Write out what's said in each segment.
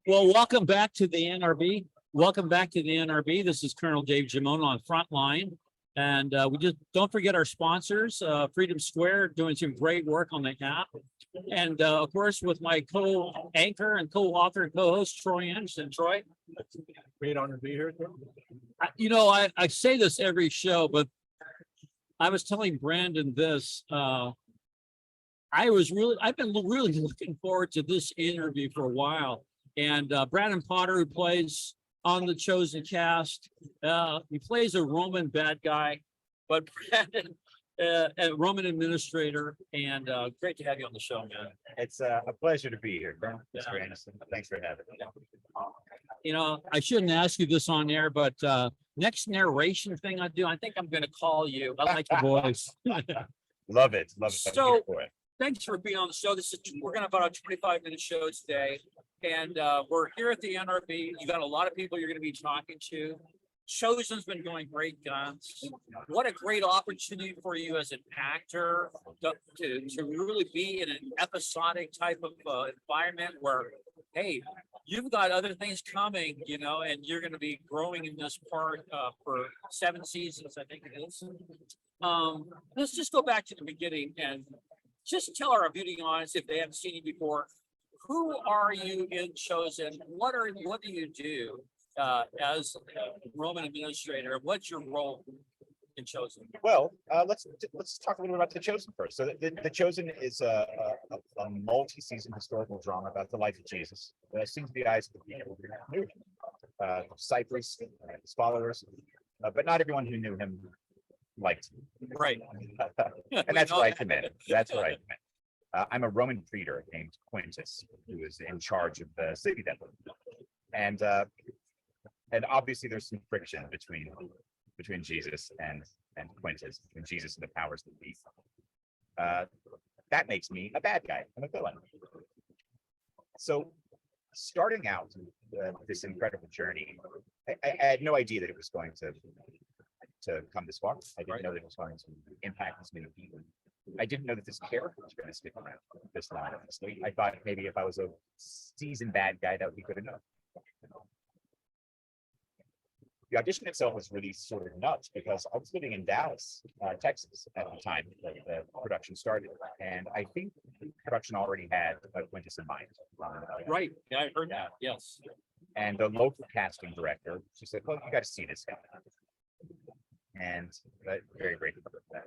Well, welcome back to the NRB. Welcome back to the NRB. This is Colonel Dave Giammona on Frontline. And we just don't forget our sponsors, Freedom Square, doing some great work on the app. And of course, with my co-anchor and co-author and co-host, Troy Anderson. Troy. Great honor to be here. I say this every show, but I was telling Brandon this. I've been really looking forward to this interview for a while. And Brandon Potter, who plays on the Chosen cast, he plays a Roman bad guy, but Brandon, a Roman administrator, and great to have you on the show, man. It's a pleasure to be here, Colonel. Mr. Anderson. Thanks for having me. I shouldn't ask you this on air, but next narration thing I do, I think I'm going to call you. I like your voice. Love it. So, thanks for being on the show. We're going to have about a 25-minute show today. And we're here at the NRB. You got a lot of people you're going to be talking to. Chosen's been going great guns. What a great opportunity for you as an actor to really be in an episodic type of environment where, hey, you've got other things coming, and you're going to be growing in this part for 7 seasons, I think it is. Let's just go back to the beginning and just tell our viewing audience, if they haven't seen you before, who are you in Chosen? What do you do as a Roman administrator? What's your role in Chosen? Well, let's talk a little bit about The Chosen first. So the Chosen is a multi-season historical drama about the life of Jesus. Seen through the eyes of the people who knew him, disciples, his followers, but not everyone who knew him liked him. Right. And that's what I commend. That's what I commend. I'm a Roman praetor named Quintis, who is in charge of the city that we're in. And obviously there's some friction between Jesus and Quintis, between Jesus and the powers that be. That makes me a bad guy. I'm a villain. So starting out this incredible journey, I had no idea that it was going to come this far. I didn't know that it was going to impact this many people. I didn't know that this character was going to stick around this long. Honestly, I thought maybe if I was a seasoned bad guy, that would be good enough. The audition itself was really sort of nuts because I was living in Dallas, Texas at the time that the production started, and I think the production already had Quintis in mind. Right. Yeah, I heard that. Yes. And the local casting director, she said, "Well, you got to see this guy," and very grateful for that.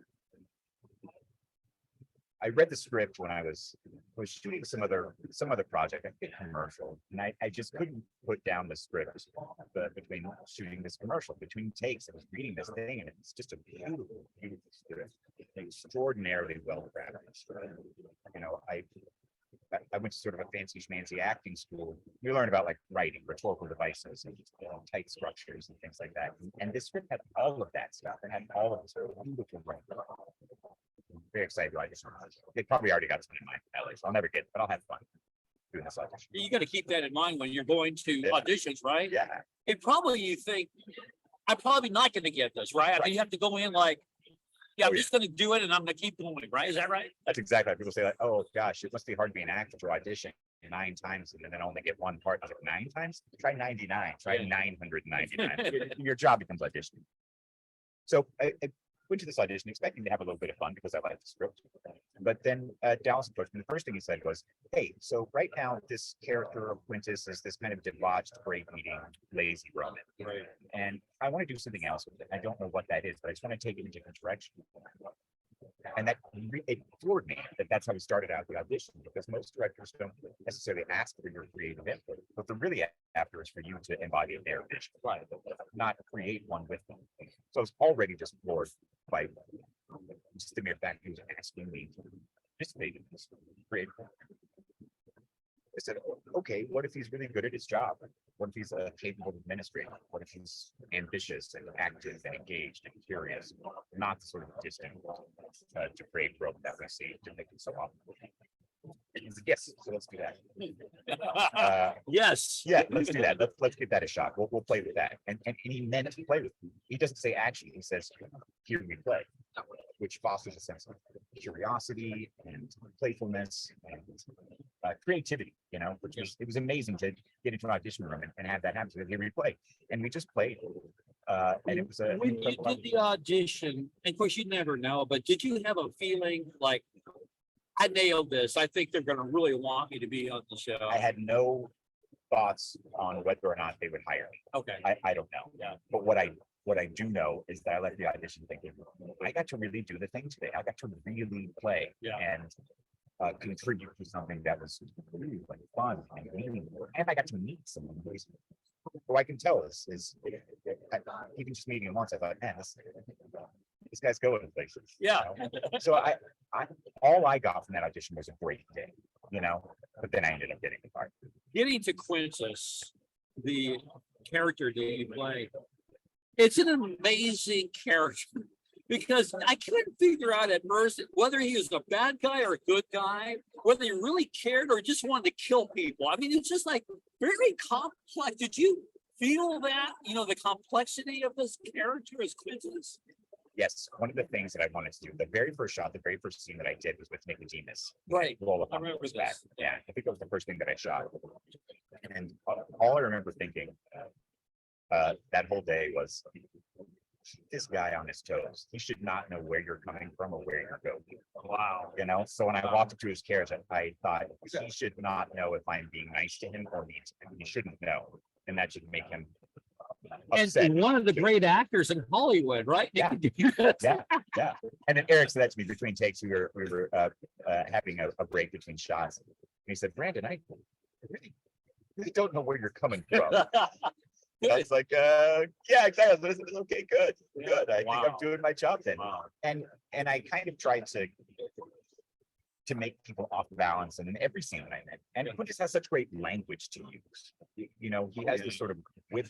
I read the script when I was shooting some other project, I think a commercial, and I just couldn't put down the script between shooting this commercial, between takes. I was reading this thing, and it's just a beautiful script, extraordinarily well crafted. I went to sort of a fancy schmancy acting school. You learn about like writing, rhetorical devices, and tight structures and things like that. And this script had all of that stuff. It had all of this beautiful writing. I'm very excited to audition. They probably already got something in mind, at least. I'll never get it, but I'll have fun doing this audition. You got to keep that in mind when you're going to auditions, right? Yeah. And probably you think, I'm probably not going to get this, right? I mean, you have to go in like, I'm just going to do it and I'm going to keep going, right? Is that right? That's exactly right. People say like, oh gosh, it must be hard to be an actor to audition 9 times and then only get one part. I was like, 9 times? Try 99. Try 999. Your job becomes auditioning. So I went to this audition expecting to have a little bit of fun because I liked the script. But then Dallas approached me. The first thing he said was, "Hey, so right now this character of Quintis is this kind of debauched, break-eating, lazy Roman. Right. And I want to do something else with it. I don't know what that is, but I just want to take it in a different direction." And it floored me that that's how we started out the audition, because most directors don't necessarily ask for your creative input. What they're really after is for you to embody their vision, not create one with them. So I was already just floored by just the mere fact he was asking me to participate in this creative. I said, okay, what if he's really good at his job? What if he's a capable administrator? What if he's ambitious and active and engaged and curious, not the sort of distant, depraved rope that we see depicted so often? He said, yes, so let's do that. Yes. Yeah, let's do that. Let's give that a shot. We'll play with that. And he meant to play with me. He doesn't say action. He says, here we play. which fosters a sense of curiosity and playfulness and creativity, you know, which was, it was amazing to get into an audition room and have that happen. So here we play, and we just played. And it was a. When you did the audition, and of course you never know, but did you have a feeling like, I nailed this? I think they're going to really want me to be on the show. I had no thoughts on whether or not they would hire me. Okay. I don't know. Yeah. But what I do know is that I left the audition thinking, I got to really do the thing today. I got to really play and contribute to something that was really like fun and meaningful. And I got to meet someone who I can tell is even just meeting him once, I thought, man, this guy's going places. Yeah. You know? So I all I got from that audition was a great day, you know, but then I ended up getting the part. Getting to Quintis, the character that you play, it's an amazing character because I couldn't figure out at first whether he was a bad guy or a good guy, whether he really cared or just wanted to kill people. I mean, it's just like very complex. Did you feel that, you know, the complexity of this character as Quintis? Yes, one of the things that I wanted to do, the very first shot, the very first scene that I did was with Nicodemus. Right. Roll up I on remember horseback. this. Yeah, I think that was the first thing that I shot. And all I remember thinking that whole day was, keep this guy on his toes. He should not know where you're coming from or where you're going. Wow. You know, so when I walked up to his carriage, I thought he should not know if I'm being nice to him or mean to him. He shouldn't know, and that should make him upset. And one of the great actors in Hollywood, right? Yeah. Yeah. And then Eric said that to me between takes. We were having a break between shots. And he said, Brandon, I really don't know where you're coming from. I was like, yeah, exactly. Okay, good. I think I'm doing my job then. Wow. And I kind of tried to make people off balance, and in every scene that I'm in. And Quintis has such great language to use. You know, he has this sort of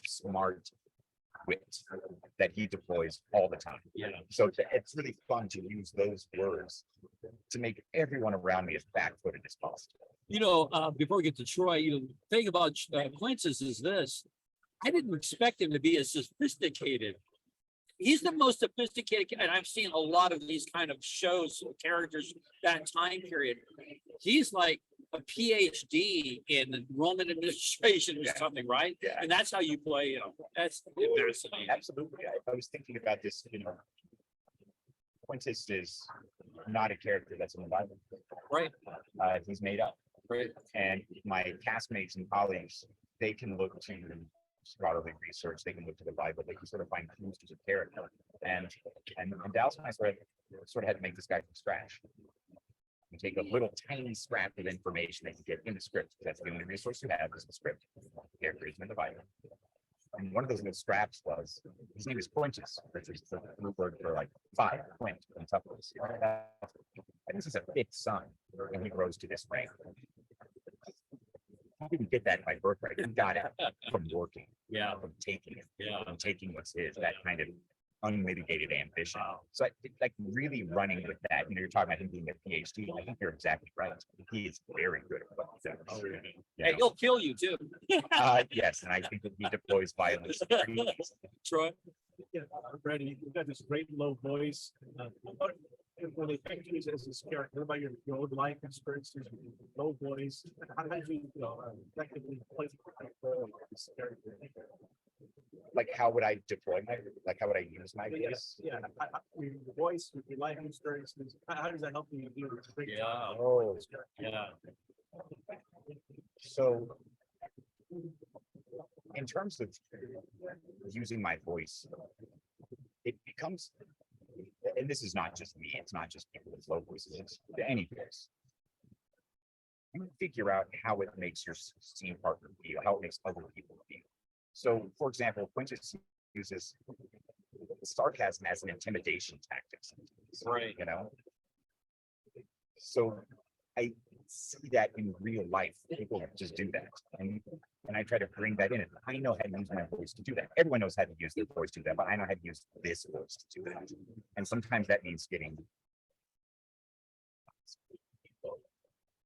smart wit that he deploys all the time. Yeah. So it's really fun to use those words to make everyone around me as back-footed as possible. You know, before we get to Troy, you know, the thing about Quintis is this. I didn't expect him to be as sophisticated. He's the most sophisticated, and I've seen a lot of these kind of shows, characters, that time period. He's like a PhD in Roman administration or something, right? Yeah. And that's how you play, you know, that's fascinating. Absolutely. I was thinking about this, you know, Quintis is not a character that's in the Bible. Right. He's made up. Right. And my castmates and colleagues, they can look to scholarly research, they can look to the Bible, they can sort of find clues to the character. And Dallas and I sort of had to make this guy from scratch. You take a little tiny scrap of information that you get in the script. That's the only resource you have is the script. The character isn't in the Bible. And one of those little scraps was, his name is Quintis, which is the root word for like fire, Quint, and toughness. And this is a fifth son, and he grows to this rank. I didn't get that by birthright. I got it from working, from taking it, from taking what's his, that kind of unmitigated ambition. So like really running with that, you know, you're talking about him being a PhD. I think you're exactly right. He is very good at what he does. Hey, he'll kill you too. Yes, and I think that he deploys violence. Troy? Yeah, Brady, you've got this great low voice. When they picked you as this character, what about your own life experiences, low voice? How did you, effectively play this character? Like, how would I deploy how would I use my voice? Yeah, your voice, with your life experiences, how does that help you do this? Oh, Yeah. so in terms of using my voice, it becomes, and this is not just me, it's not just people with low voices, it's any voice. You figure out how it makes your scene partner feel, how it makes other people feel. So, for example, Quintis uses sarcasm as an intimidation tactic. Right. You know? So I see that in real life. People just do that. And I try to bring that in. I know how to use my voice to do that. Everyone knows how to use their voice to do that, but I know how to use this voice to do that. And sometimes that means getting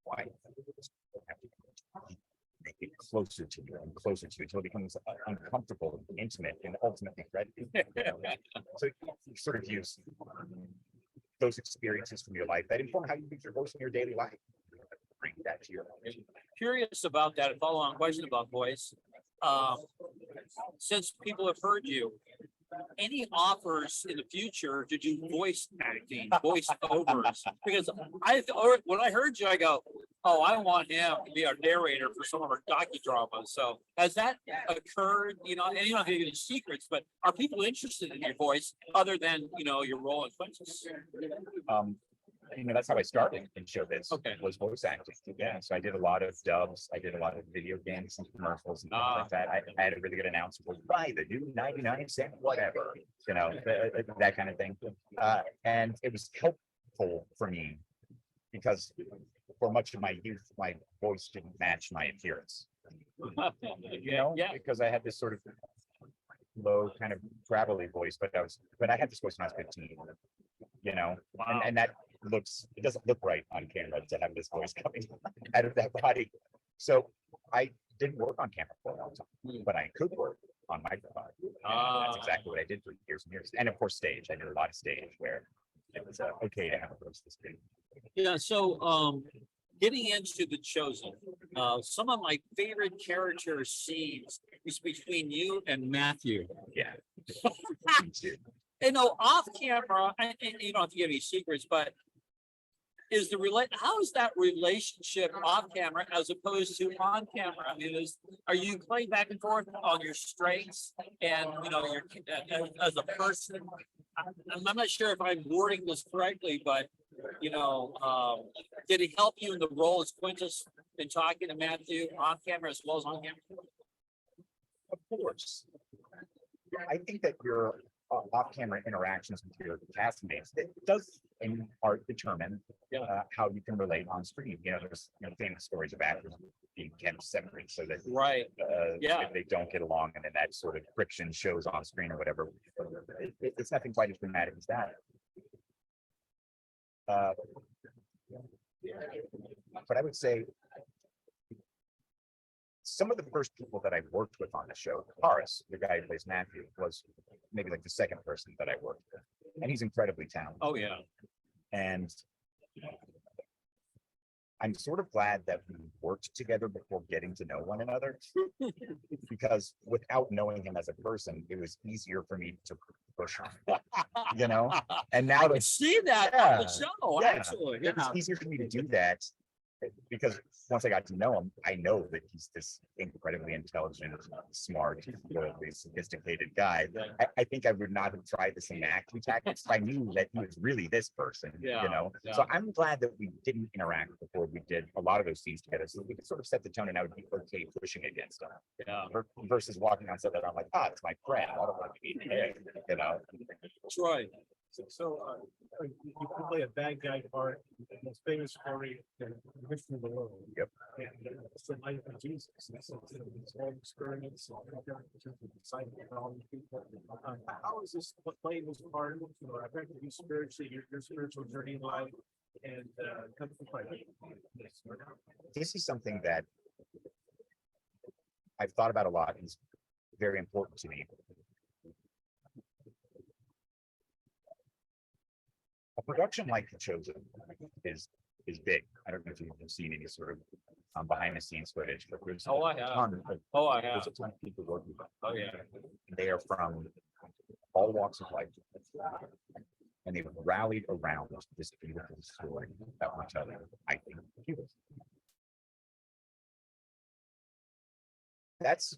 quiet. Make it closer to you and closer to you until it becomes uncomfortable and intimate and ultimately threatening. So you sort of use those experiences from your life that inform how you use your voice in your daily life. Bring that to your life. Curious about that, a follow-on question about voice. Um, since people have heard you, any offers in the future to do voice acting, voice overs? Because or when I heard you, I go, oh, I want him to be our narrator for some of our docudramas. So has that occurred? You know, and you don't have to give any secrets, but are people interested in your voice other than, you know, your role in Quintis? That's how I started in showbiz. Okay. Was voice acting. Yeah. So I did a lot of dubs. I did a lot of video games and commercials and things like that. I had a really good announcer who buy the new 99-cent whatever, that kind of thing. And it was helpful for me because for much of my youth, my voice didn't match my appearance. Yeah. Because I had this sort of low, kind of gravelly voice, but I had this voice when I was 15. Wow. And that it doesn't look right on camera to have this voice coming out of that body. So I didn't work on camera for a long time, but I could work on microphone. And that's exactly what I did for years and years. And of course, stage. I did a lot of stage where it was okay to have a voice this big. Yeah, so getting into The Chosen, some of my favorite character scenes is between you and Matthew. Yeah. Off camera, and you don't have to give any secrets, but how is that relationship off camera as opposed to on camera? I mean, are you playing back and forth on your strengths and your as a person? I'm not sure if I'm wording this correctly, but did it help you in the role as Quintis in talking to Matthew on camera as well as on camera? Of course. I think that your off-camera interactions with your castmates, it does in part determine how you can relate on screen. There's famous stories of actors being kept separate so that if they don't get along, and then that sort of friction shows on screen or whatever. It's nothing quite as dramatic as that. But I would say some of the first people that I worked with on the show, Horace, the guy who plays Matthew, was maybe like the second person that I worked with. And he's incredibly talented. Oh, yeah. And I'm sort of glad that we worked together before getting to know one another, because without knowing him as a person, it was easier for me to push him, And now I see that on the show, actually. It was easier for me to do that because once I got to know him, I know that he's this incredibly intelligent, smart, really sophisticated guy. I think I would not have tried the same acting tactics if I knew that he was really this person, So I'm glad that we didn't interact before we did a lot of those scenes together, so we could sort of set the tone, and I would be okay pushing against him. Versus walking on set that I'm like, it's my friend. I don't want to be there, That's right. So you can play a bad guy part, the most famous story in the history of the world. Yep. And it's the life of Jesus. It's his whole experience, disciple and all these people. How is this playing this part? Affected you spiritually, your spiritual journey in life, and come to fight. This is something that I've thought about a lot, and it's very important to me. A production like The Chosen is big. I don't know if you've seen any sort of behind the scenes footage, but there's I have. There's a ton of people working. Oh, yeah. They are from all walks of life, and they've rallied around this beautiful story that we're telling. I think that's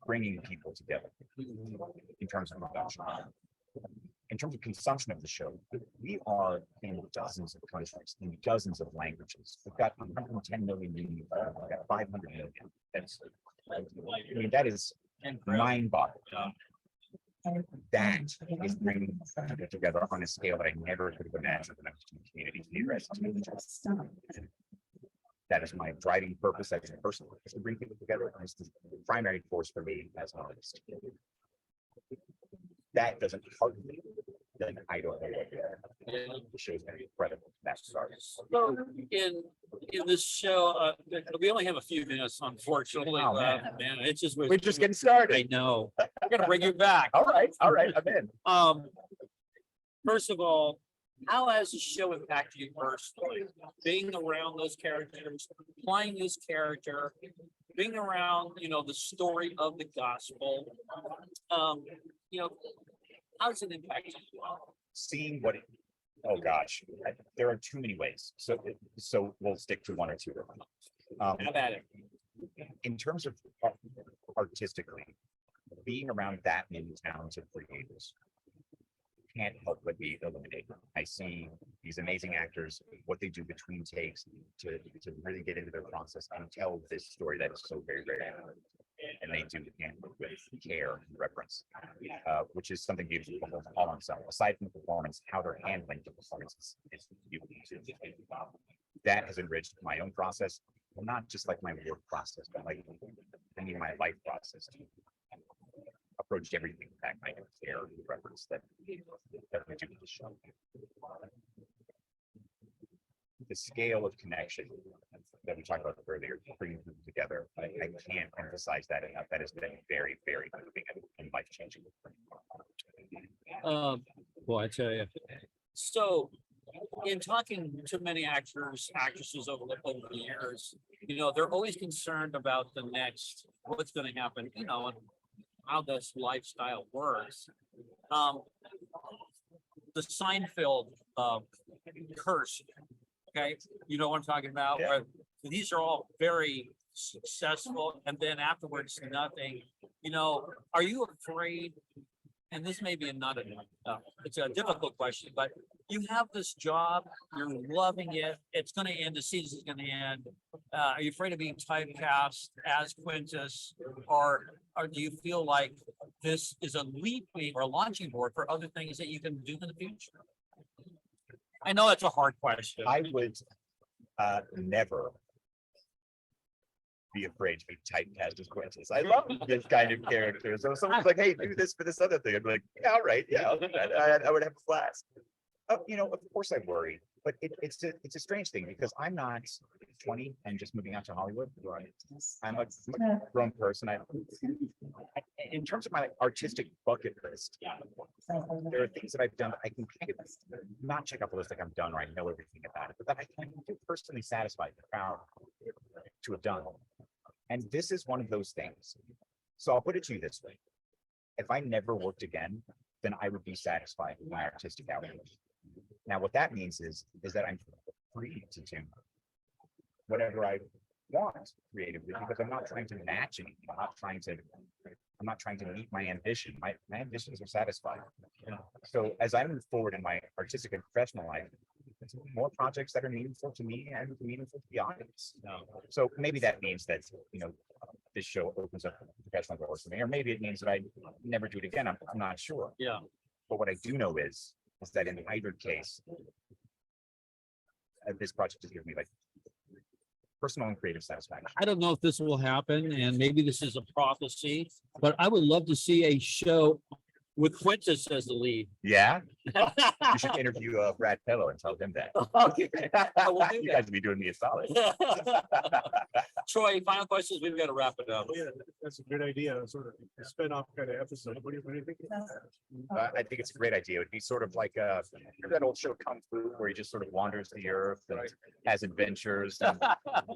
bringing people together in terms of production. In terms of consumption of the show, we are in dozens of countries, in dozens of languages. We've got 110 million unique, we've got 500 million. That is mind-boggling. That is bringing people together on a scale that I never could have imagined when I was in community theater. That is my driving purpose as a person, is to bring people together. And it's the primary force for me as an artist. That doesn't hardly, then I don't know what the show's gonna be incredible. That's sorry. So in this show, we only have a few minutes, unfortunately. Oh, man. It's just We're just getting started. I know. I'm gonna bring you back. All right, I'm in. First of all, how has the show impacted you personally? Being around those characters, playing this character, being around, the story of the gospel. Um, you know, how does it impact you? Seeing what it, oh gosh, there are too many ways. So we'll stick to one or two of them. Have at it. In terms of artistically, being around that many talented creators can't help but be illuminating. I see these amazing actors, what they do between takes to really get into their process and tell this story that is so very, very good. And they do it with care and reverence, which is something beautiful all on itself. Aside from the performance, how they're handling the performance is beautiful too. That has enriched my own process, well, not just like my work process, but like my life process too. Approach everything with that kind of care and reverence that we do with the show. The scale of connection that we talked about earlier, bringing them together, I can't emphasize that enough. That has been very, very moving and life changing. Well, I tell you. So, in talking to many actors, actresses over the years, they're always concerned about the next, what's going to happen, and how this lifestyle works. The Seinfeld curse. Okay, you know what I'm talking about? Yeah. Where these are all very successful, and then afterwards, nothing. Are you afraid? And this may be it's a difficult question, but you have this job, you're loving it, it's going to end, the season's going to end. Are you afraid of being typecast as Quintis, or do you feel like this is a leaping or a launching board for other things that you can do in the future? I know that's a hard question. I would never be afraid to be typecast as Quintis. I love this kind of character. So if someone's like, "Hey, do this for this other thing," I'd be like, "Yeah, all right, yeah, I'll do that." I would have a blast. Of course I worry, but it's a strange thing because I'm not 20 and just moving out to Hollywood. I'm a grown person. In terms of my artistic bucket list, there are things that I've done that I can kind of not check off the list like I'm done or I know everything about it, but that I can feel personally satisfied and proud to have done. And this is one of those things. So I'll put it to you this way. If I never worked again, then I would be satisfied with my artistic output. Now, what that means is that I'm free to do whatever I want creatively because I'm not trying to match anything. I'm not trying to meet my ambition. My ambitions are satisfied. So as I move forward in my artistic and professional life, it's more projects that are meaningful to me and meaningful to the audience. So maybe that means that this show opens up professional doors for me, or maybe it means that I never do it again. I'm not sure. Yeah. But what I do know is that in either case, this project has given me like personal and creative satisfaction. I don't know if this will happen, and maybe this is a prophecy, but I would love to see a show with Quintis as the lead. Yeah, you should interview Brad Pello and tell him that. Okay. I will do You that. guys would be doing me a solid. Troy, final questions. We've got to wrap it up. Yeah, that's a good idea, sort of a spin-off kind of episode. What do you think? I think it's a great idea. It would be sort of like remember that old show Kung Fu, where he just sort of wanders the earth and has adventures and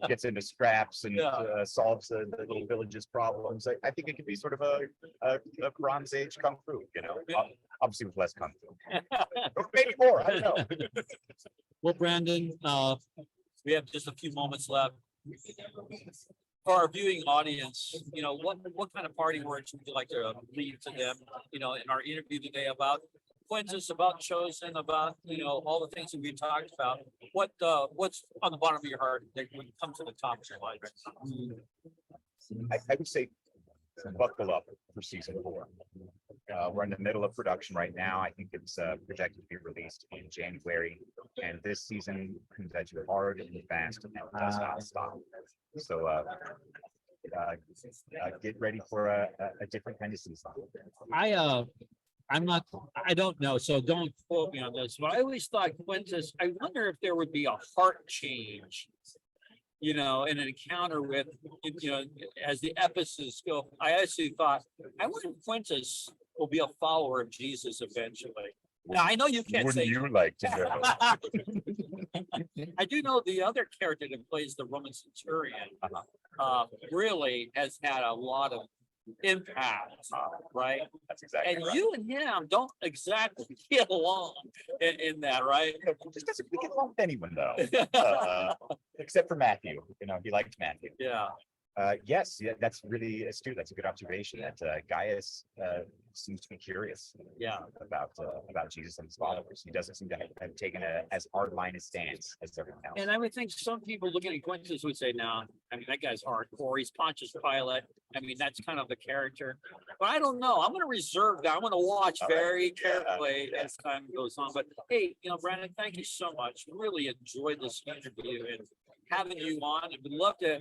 gets into scraps and solves the little village's problems. I think it could be sort of a Bronze Age Kung Fu, obviously with less Kung Fu. Or maybe more, I don't know. Well, Brandon, we have just a few moments left. For our viewing audience, what kind of party words would you like to leave to them, in our interview today about Quintis, about Chosen, about, all the things that we talked about? What's on the bottom of your heart that would come to the top of your mind? I would say buckle up for season 4. We're in the middle of production right now. I think it's projected to be released in January, and this season comes at you hard and fast and does not stop. So get ready for a different kind of season. I don't know, so don't quote me on this, but I always thought Quintis, I wonder if there would be a heart change, in an encounter with, as the episodes go. I actually thought, I wonder if Quintis will be a follower of Jesus eventually. Now, I know you can't Wouldn't say. you like to know? I do know the other character that plays the Roman centurion, really has had a lot of impact, right? That's exactly And right. you and him don't exactly get along in that, right? Just doesn't we get along with anyone though, except for Matthew. You know, he liked Matthew. Yeah, Yes, yeah, that's really astute. That's a good observation. That Gaius seems to be curious yeah. about Jesus and his followers. He doesn't seem to have taken as hard line a stance as everyone else. And I would think some people looking at Quintis would say, no, I mean, that guy's hardcore. He's Pontius Pilate. I mean, that's kind of the character. But I don't know. I'm going to reserve that. I'm going to watch All right. very carefully as time goes on. But hey, Brandon, thank you so much. Really enjoyed this interview and having you on. And would love to,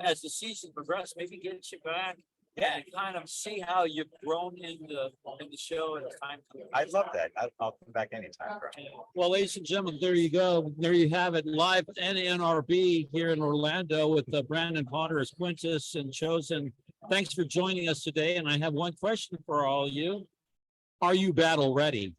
as the season progresses, maybe get you back. Yeah. And kind of see how you've grown in the show and time. I'd love that. I'll come back anytime. Bro. Well, ladies and gentlemen, there you go. There you have it, live NRB here in Orlando with Brandon Potter as Quintis and Chosen. Thanks for joining us today. And I have one question for all of you. Are you battle ready?